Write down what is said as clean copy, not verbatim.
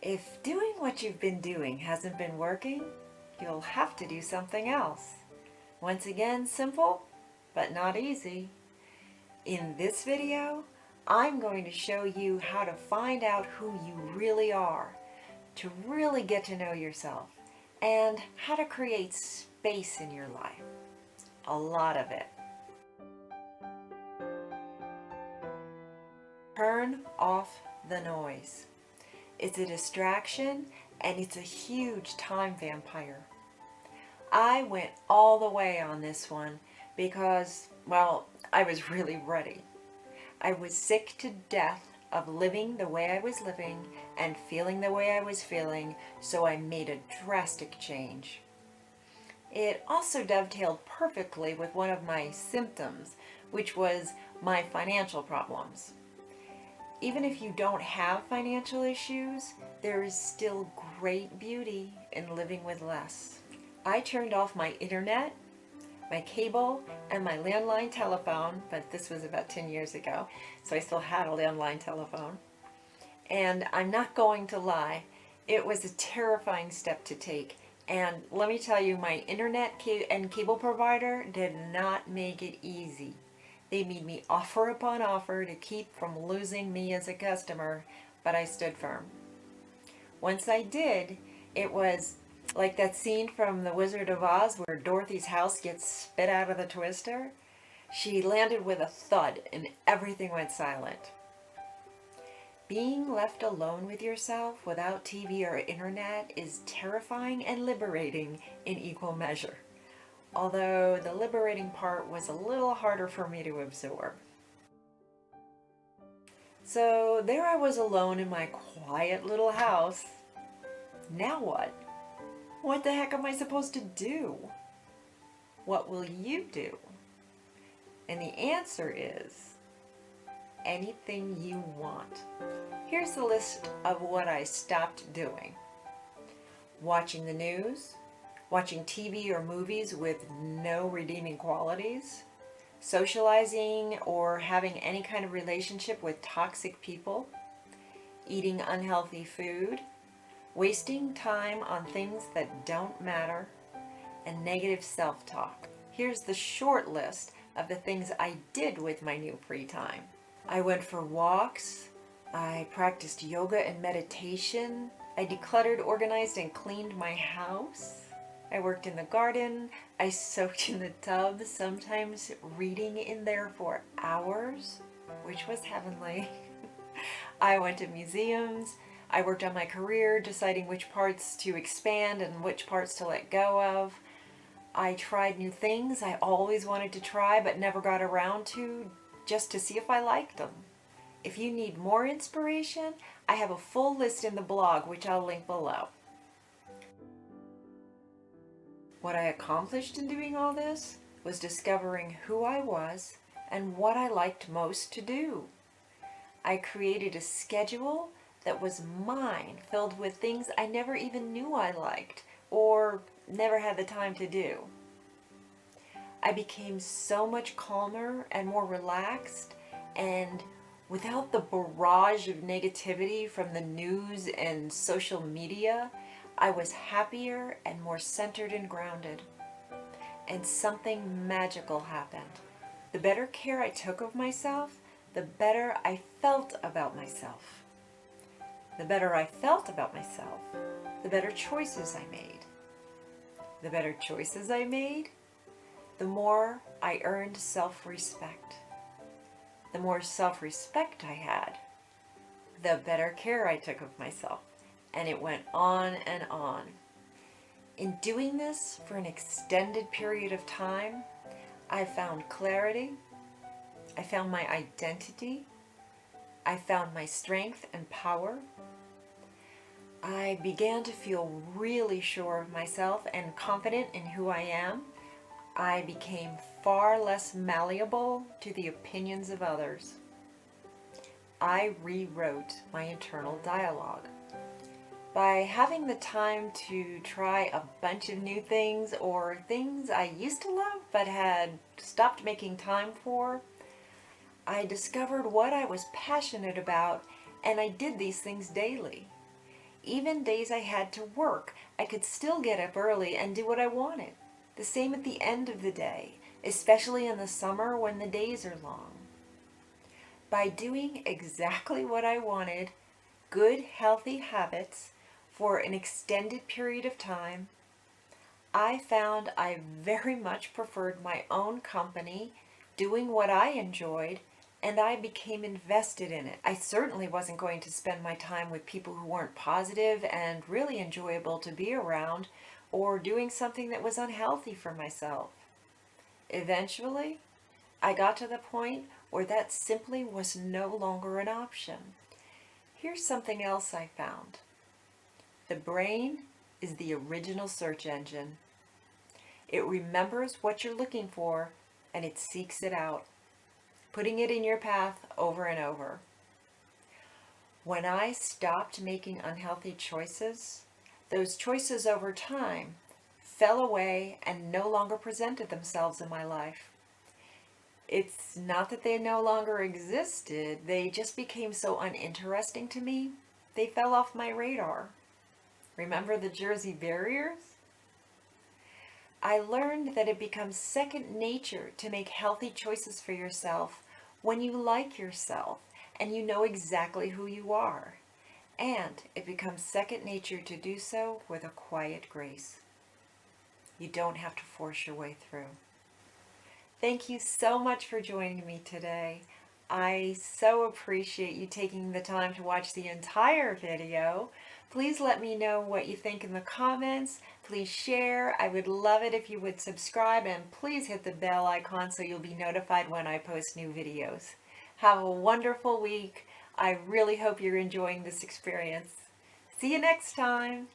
If doing what you've been doing hasn't been working, you'll have to do something else. Once again, simple, but not easy. In this video, I'm going to show you how to find out who you really are, to really get to know yourself, and how to create space in your life. A lot of it. Turn off the noise. It's a distraction and it's a huge time vampire. I went all the way on this one because, well, I was really ready. I was sick to death of living the way I was living and feeling the way I was feeling, so I made a drastic change. It also dovetailed perfectly with one of my symptoms, which was my financial problems. Even if you don't have financial issues, there is still great beauty in living with less. I turned off my internet, my cable, and my landline telephone, but this was about 10 years ago, so I still had a landline telephone. And I'm not going to lie, it was a terrifying step to take. And let me tell you, my internet and cable provider did not make it easy. They made me offer upon offer to keep from losing me as a customer, but I stood firm. Once I did, it was like that scene from The Wizard of Oz where Dorothy's house gets spit out of the twister. She landed with a thud and everything went silent. Being left alone with yourself without TV or internet is terrifying and liberating in equal measure. Although the liberating part was a little harder for me to absorb. So there I was alone in my quiet little house. Now what? What the heck am I supposed to do? What will you do? And the answer is anything you want. Here's the list of what I stopped doing. Watching the news, watching TV or movies with no redeeming qualities, socializing or having any kind of relationship with toxic people, eating unhealthy food, wasting time on things that don't matter, and negative self-talk. Here's the short list of the things I did with my new free time. I went for walks, I practiced yoga and meditation, I decluttered, organized, and cleaned my house. I worked in the garden, I soaked in the tub, sometimes reading in there for hours, which was heavenly. I went to museums, I worked on my career, deciding which parts to expand and which parts to let go of. I tried new things I always wanted to try but never got around to, just to see if I liked them. If you need more inspiration, I have a full list in the blog, which I'll link below. What I accomplished in doing all this was discovering who I was and what I liked most to do. I created a schedule that was mine, filled with things I never even knew I liked or never had the time to do. I became so much calmer and more relaxed, and without the barrage of negativity from the news and social media, I was happier and more centered and grounded. And something magical happened. The better care I took of myself, the better I felt about myself. The better I felt about myself, the better choices I made. The better choices I made, the more I earned self-respect. The more self-respect I had, the better care I took of myself. And it went on and on. In doing this for an extended period of time, I found clarity, I found my identity, I found my strength and power. I began to feel really sure of myself and confident in who I am. I became far less malleable to the opinions of others. I rewrote my internal dialogue. By having the time to try a bunch of new things or things I used to love but had stopped making time for, I discovered what I was passionate about, and I did these things daily. Even days I had to work, I could still get up early and do what I wanted. The same at the end of the day, especially in the summer when the days are long. By doing exactly what I wanted, good, healthy habits, for an extended period of time, I found I very much preferred my own company, doing what I enjoyed, and I became invested in it. I certainly wasn't going to spend my time with people who weren't positive and really enjoyable to be around, or doing something that was unhealthy for myself. Eventually, I got to the point where that simply was no longer an option. Here's something else I found. The brain is the original search engine. It remembers what you're looking for and it seeks it out, putting it in your path over and over. When I stopped making unhealthy choices, those choices over time fell away and no longer presented themselves in my life. It's not that they no longer existed, they just became so uninteresting to me, they fell off my radar. Remember the Jersey barriers? I learned that it becomes second nature to make healthy choices for yourself when you like yourself and you know exactly who you are. And it becomes second nature to do so with a quiet grace. You don't have to force your way through. Thank you so much for joining me today. I so appreciate you taking the time to watch the entire video. Please let me know what you think in the comments. Please share. I would love it if you would subscribe, and please hit the bell icon so you'll be notified when I post new videos. Have a wonderful week. I really hope you're enjoying this experience. See you next time.